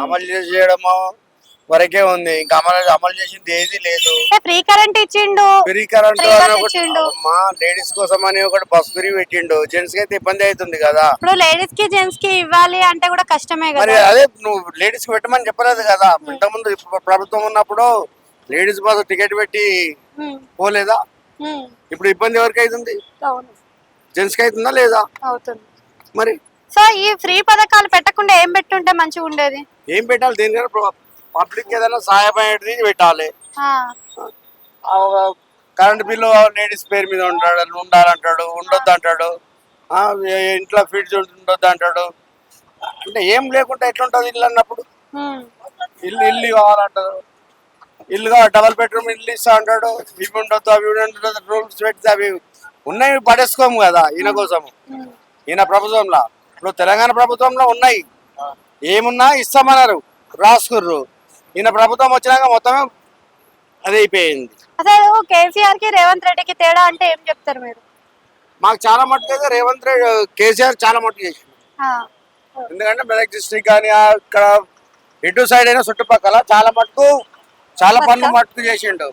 అమలు చేయడము వరకే ఉంది. ఇంకా అమలు చేసింది ఏది లేదు. ఫ్రీ కరెంట్ ఇచ్చిండు, ఫ్రీ కరెంట్ ఫ్రీ బస్ ఇచ్చిండు. మా లేడీస్ కోసం అని ఒకటి బస్ ఫ్రీ పెట్టిండు. జెంట్స్ కి అయితే ఇబ్బంది అవుతుంది కదా. ఇప్పుడు లేడీస్ కి జెంట్స్ కి ఇవ్వాలి అంటే కూడా కష్టమే మరి కదా. అదే నువ్వు లేడీస్ కి పెట్టమని చెప్పలేదు కదా. ఇంతకుముందు ప్రభుత్వం ఉన్నప్పుడు లేడీస్ బస్ టికెట్ పెట్టి పోలేదా? ఇప్పుడు ఇబ్బంది ఎవరికి అవుతుంది? జెంట్స్ కి అవుతుందా లేదా? అవుతుంది. మరి సో ఈ ఫ్రీ పథకాలు పెట్టకుండా ఏం పెట్టుంటే మంచిగా ఉండేది? ఏం పెట్టాలి? దేనికైనా పబ్లిక్ ఏదైనా సహాయపడేది పెట్టాలి. కరెంట్ బిల్లు లేడీస్ పేరు మీద ఉండాలంటాడు, ఉండొద్దు అంటాడు. ఇంట్లో ఫీడ్స్ ఉండొద్దు అంటాడు. అంటే ఏం లేకుండా ఎట్లుంటది ఇల్లు అన్నప్పుడు? ఇల్లు కావాలంటారు. ఇల్లు కావాలి, డబల్ బెడ్రూమ్ ఇల్లు ఇస్తా అంటాడు. ఇవి ఉండొద్దు, అవి ఉండొద్దు, రూల్స్ పెడితే అవి ఉన్నాయి పడేసుకోము కదా. ఈయన కోసం ఈయన ప్రభుత్వంలో, ఇప్పుడు తెలంగాణ ప్రభుత్వంలో ఉన్నాయి, ఏమున్నా ఇస్తామన్నారు, రాసుకుర్రు. ఈయన ప్రభుత్వం వచ్చినాక మొత్తమే అది అయిపోయింది. అసలు కేసీఆర్ కి రేవంత్ రెడ్డికి తేడా అంటే ఏం చెప్తారు మీరు? మాకు చాలా మట్టుకు అయితే రేవంత్ రెడ్డి కేసీఆర్ చాలా మట్టుకు చేసింది. ఎందుకంటే మెదక్ డిస్ట్రిక్ట్ కానీ ఇక్కడ ఎటు సైడ్ అయినా చుట్టుపక్కల చాలా మట్టుకు చాలా పనులు మట్టుకు చేసిండు.